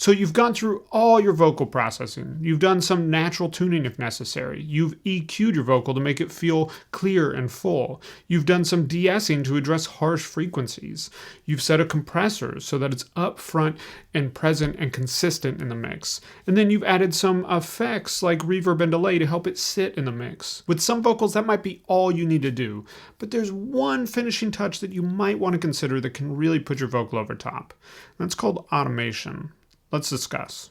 So you've gone through all your vocal processing. You've done some natural tuning if necessary. You've EQ'd your vocal to make it feel clear and full. You've done some de-essing to address harsh frequencies. You've set a compressor so that it's upfront and present and consistent in the mix. And then you've added some effects like reverb and delay to help it sit in the mix. With some vocals, that might be all you need to do. But there's one finishing touch that you might want to consider that can really put your vocal over top. And that's called automation. Let's discuss.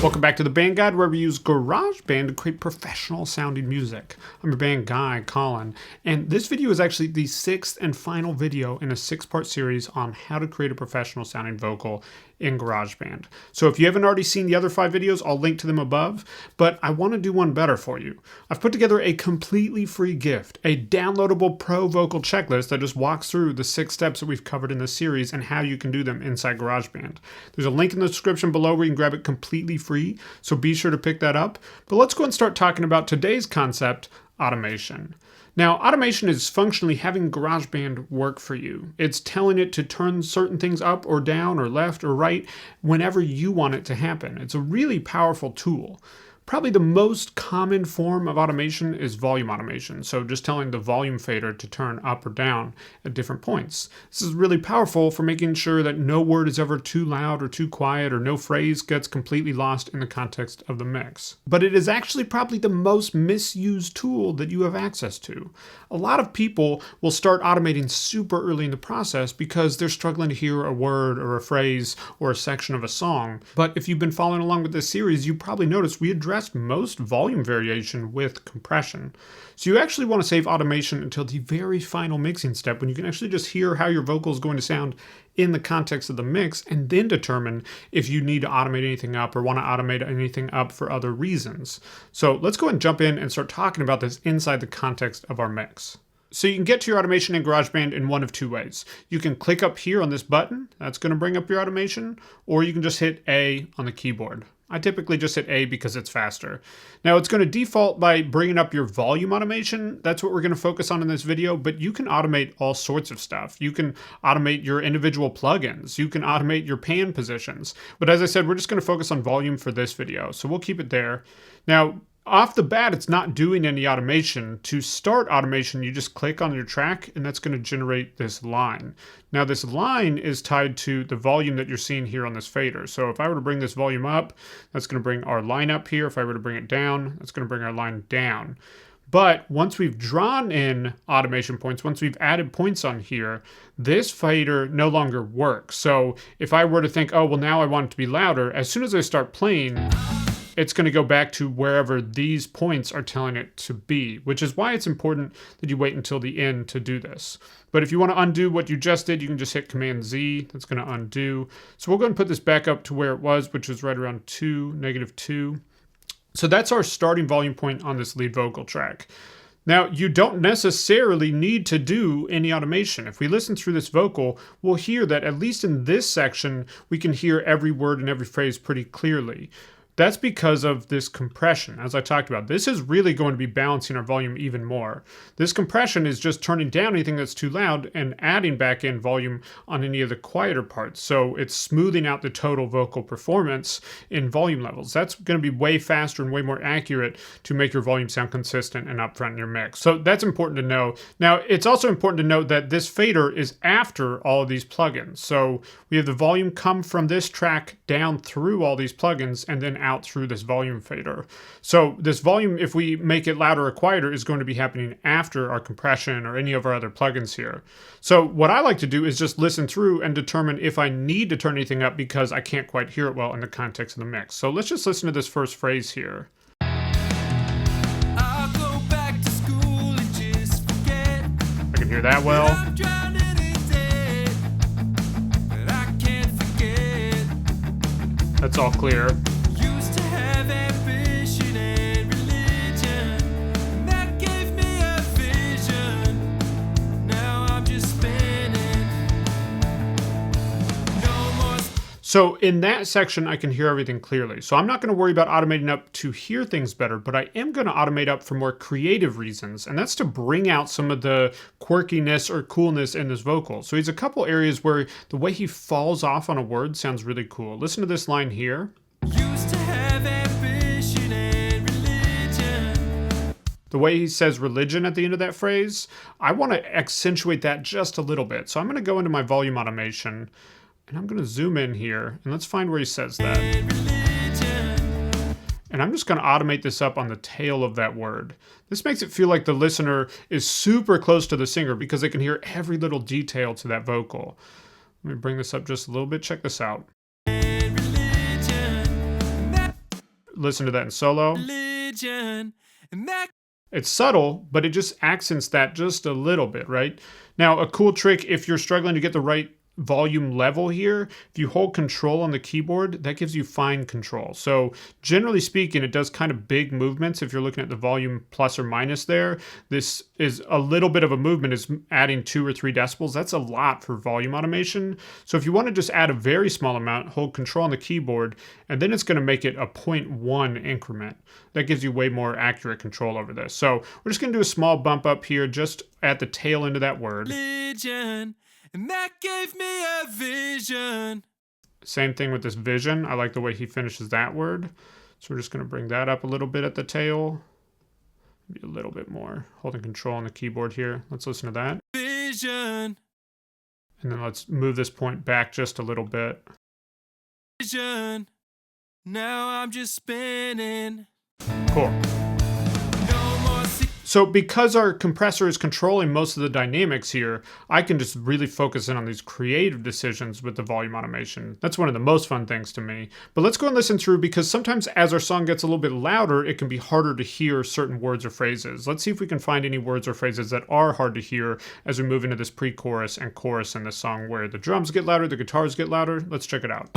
Welcome back to the Band Guide, where we use GarageBand to create professional sounding music. I'm your band guy, Colin, and this video is actually the 6th and final video in a 6-part series on how to create a professional sounding vocal in GarageBand. So if you haven't already seen the other 5 videos, I'll link to them above, but I want to do one better for you. I've put together a completely free gift, a downloadable pro vocal checklist that just walks through the 6 steps that we've covered in this series and how you can do them inside GarageBand. There's a link in the description below where you can grab it completely free, so be sure to pick that up. But let's go and start talking about today's concept, automation. Now, automation is functionally having GarageBand work for you. It's telling it to turn certain things up or down or left or right whenever you want it to happen. It's a really powerful tool. Probably the most common form of automation is volume automation, so just telling the volume fader to turn up or down at different points. This is really powerful for making sure that no word is ever too loud or too quiet, or no phrase gets completely lost in the context of the mix. But it is actually probably the most misused tool that you have access to. A lot of people will start automating super early in the process because they're struggling to hear a word or a phrase or a section of a song. But if you've been following along with this series, you probably noticed we addressed most volume variation with compression. So you actually want to save automation until the very final mixing step, when you can actually just hear how your vocal is going to sound in the context of the mix, and then determine if you need to automate anything up or want to automate anything up for other reasons. So let's go ahead and jump in and start talking about this inside the context of our mix. So you can get to your automation in GarageBand in one of 2 ways. You can click up here on this button, that's going to bring up your automation, or you can just hit A on the keyboard. I typically just hit A because it's faster. Now it's going to default by bringing up your volume automation. That's what we're going to focus on in this video, but you can automate all sorts of stuff. You can automate your individual plugins. You can automate your pan positions. But as I said, we're just going to focus on volume for this video, so we'll keep it there. Now, off the bat, it's not doing any automation. To start automation, you just click on your track, and that's going to generate this line. Now, this line is tied to the volume that you're seeing here on this fader. So if I were to bring this volume up, that's going to bring our line up here. If I were to bring it down, that's going to bring our line down. But once we've drawn in automation points, once we've added points on here, this fader no longer works. So if I were to think, oh, well, now I want it to be louder, as soon as I start playing, it's going to go back to wherever these points are telling it to be, which is why it's important that you wait until the end to do this. But if you want to undo what you just did, you can just hit Command Z. That's going to undo. So we'll go and put this back up to where it was, which was right around -2. So that's our starting volume point on this lead vocal track. Now, you don't necessarily need to do any automation. If we listen through this vocal, we'll hear that at least in this section, we can hear every word and every phrase pretty clearly. That's because of this compression, as I talked about. This is really going to be balancing our volume even more. This compression is just turning down anything that's too loud and adding back in volume on any of the quieter parts. So it's smoothing out the total vocal performance in volume levels. That's going to be way faster and way more accurate to make your volume sound consistent and upfront in your mix. So that's important to know. Now, it's also important to note that this fader is after all of these plugins. So we have the volume come from this track down through all these plugins and then out through this volume fader. So this volume, if we make it louder or quieter, is going to be happening after our compression or any of our other plugins here. So what I like to do is just listen through and determine if I need to turn anything up because I can't quite hear it well in the context of the mix. So let's just listen to this first phrase here. I can hear that well. That's all clear. So in that section, I can hear everything clearly. So I'm not going to worry about automating up to hear things better, but I am going to automate up for more creative reasons. And that's to bring out some of the quirkiness or coolness in this vocal. So he's a couple areas where the way he falls off on a word sounds really cool. Listen to this line here. Used to have ambition and religion. The way he says religion at the end of that phrase, I want to accentuate that just a little bit. So I'm going to go into my volume automation. And I'm going to zoom in here, and let's find where he says that. And I'm just going to automate this up on the tail of that word. This makes it feel like the listener is super close to the singer because they can hear every little detail to that vocal. Let me bring this up just a little bit. Check this out. Listen to that in solo. It's subtle, but it just accents that just a little bit, right? Now, a cool trick if you're struggling to get the right volume level here, if you hold control on the keyboard, that gives you fine control. So generally speaking, it does kind of big movements. If you're looking at the volume plus or minus there, this is a little bit of a movement, is adding 2 or 3 decibels. That's a lot for volume automation. So if you want to just add a very small amount, hold control on the keyboard, and then it's going to make it a 0.1 increment. That gives you way more accurate control over this. So we're just going to do a small bump up here just at the tail end of that word. Religion. And that gave me a vision. Same thing with this vision. I like the way he finishes that word. So we're just going to bring that up a little bit at the tail. Maybe a little bit more. Holding control on the keyboard here. Let's listen to that. Vision. And then let's move this point back just a little bit. Vision. Now I'm just spinning. Cool. So because our compressor is controlling most of the dynamics here, I can just really focus in on these creative decisions with the volume automation. That's one of the most fun things to me. But let's go and listen through, because sometimes as our song gets a little bit louder, it can be harder to hear certain words or phrases. Let's see if we can find any words or phrases that are hard to hear as we move into this pre-chorus and chorus in this song where the drums get louder, the guitars get louder. Let's check it out.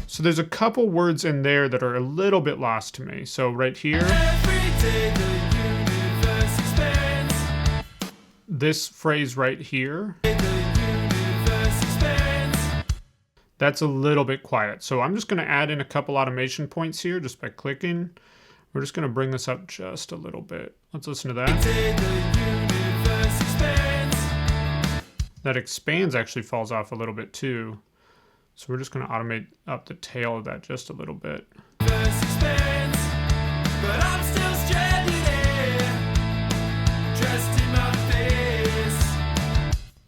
So there's a couple words in there that are a little bit lost to me. So right here, this phrase right here, that's a little bit quiet. So I'm just going to add in a couple automation points here just by clicking. We're just going to bring this up just a little bit. Let's listen to that. That expands actually falls off a little bit too. So we're just going to automate up the tail of that just a little bit.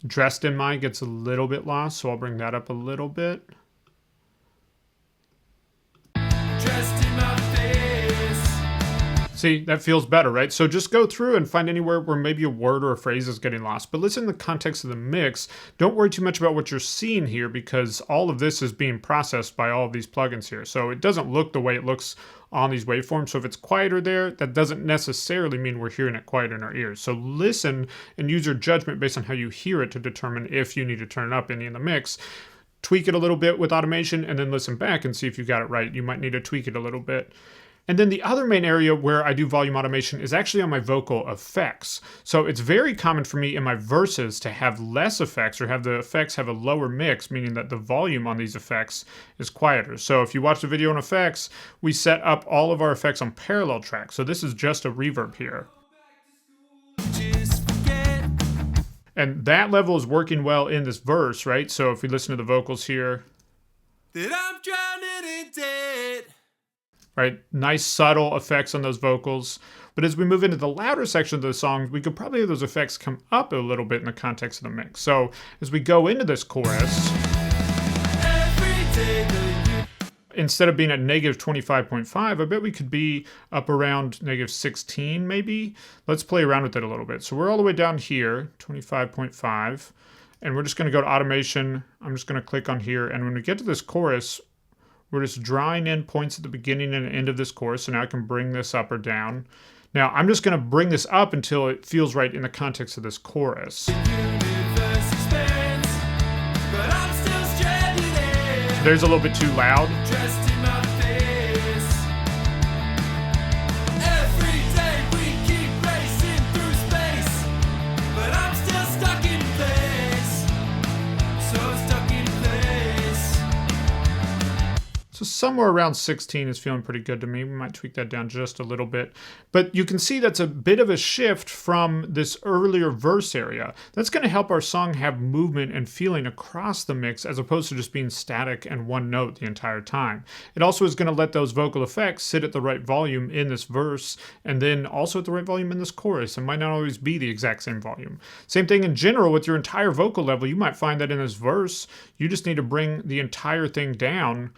Dressed in my gets a little bit lost, so I'll bring that up a little bit. See, that feels better, right? So just go through and find anywhere where maybe a word or a phrase is getting lost. But listen in the context of the mix. Don't worry too much about what you're seeing here, because all of this is being processed by all of these plugins here. So it doesn't look the way it looks on these waveforms. So if it's quieter there, that doesn't necessarily mean we're hearing it quiet in our ears. So listen and use your judgment based on how you hear it to determine if you need to turn it up any in the mix. Tweak it a little bit with automation and then listen back and see if you got it right. You might need to tweak it a little bit. And then the other main area where I do volume automation is actually on my vocal effects. So it's very common for me in my verses to have less effects or have the effects have a lower mix, meaning that the volume on these effects is quieter. So if you watch the video on effects, we set up all of our effects on parallel tracks. So this is just a reverb here. And that level is working well in this verse, right? So if we listen to the vocals here. That I'm drowning in debt. Right, nice subtle effects on those vocals. But as we move into the louder section of the song, we could probably have those effects come up a little bit in the context of the mix. So as we go into this chorus, instead of being at negative 25.5, I bet we could be up around negative 16 maybe. Let's play around with it a little bit. So we're all the way down here, 25.5, and we're just gonna go to automation. I'm just gonna click on here, and when we get to this chorus, we're just drawing in points at the beginning and end of this chorus, so now I can bring this up or down. Now, I'm just going to bring this up until it feels right in the context of this chorus. There's a little bit too loud. So somewhere around 16 is feeling pretty good to me. We might tweak that down just a little bit. But you can see that's a bit of a shift from this earlier verse area. That's going to help our song have movement and feeling across the mix as opposed to just being static and one note the entire time. It also is going to let those vocal effects sit at the right volume in this verse and then also at the right volume in this chorus. It might not always be the exact same volume. Same thing in general with your entire vocal level. You might find that in this verse, you just need to bring the entire thing down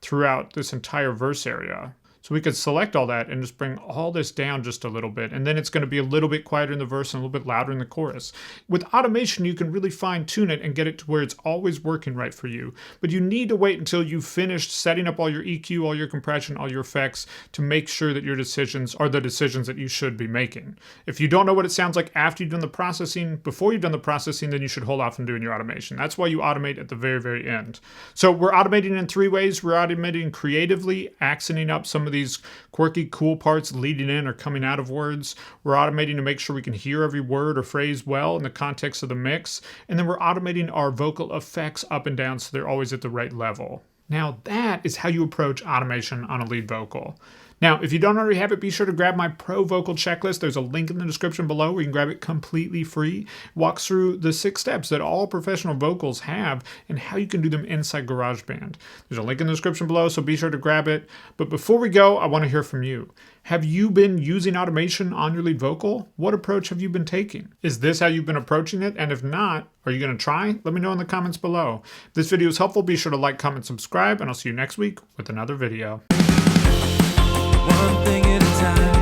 throughout this entire verse area. So we could select all that and just bring all this down just a little bit. And then it's going to be a little bit quieter in the verse and a little bit louder in the chorus. With automation, you can really fine tune it and get it to where it's always working right for you. But you need to wait until you've finished setting up all your EQ, all your compression, all your effects to make sure that your decisions are the decisions that you should be making. If you don't know what it sounds like after you've done the processing, before you've done the processing, then you should hold off on doing your automation. That's why you automate at the very, very end. So we're automating in 3 ways. We're automating creatively, accenting up some of these quirky, cool parts leading in or coming out of words. We're automating to make sure we can hear every word or phrase well in the context of the mix. And then we're automating our vocal effects up and down so they're always at the right level. Now that is how you approach automation on a lead vocal. Now, if you don't already have it, be sure to grab my Pro Vocal Checklist. There's a link in the description below where you can grab it completely free. It walks through the 6 steps that all professional vocals have and how you can do them inside GarageBand. There's a link in the description below, so be sure to grab it. But before we go, I want to hear from you. Have you been using automation on your lead vocal? What approach have you been taking? Is this how you've been approaching it? And if not, are you going to try? Let me know in the comments below. If this video is helpful, be sure to like, comment, subscribe, and I'll see you next week with another video. One thing at a time.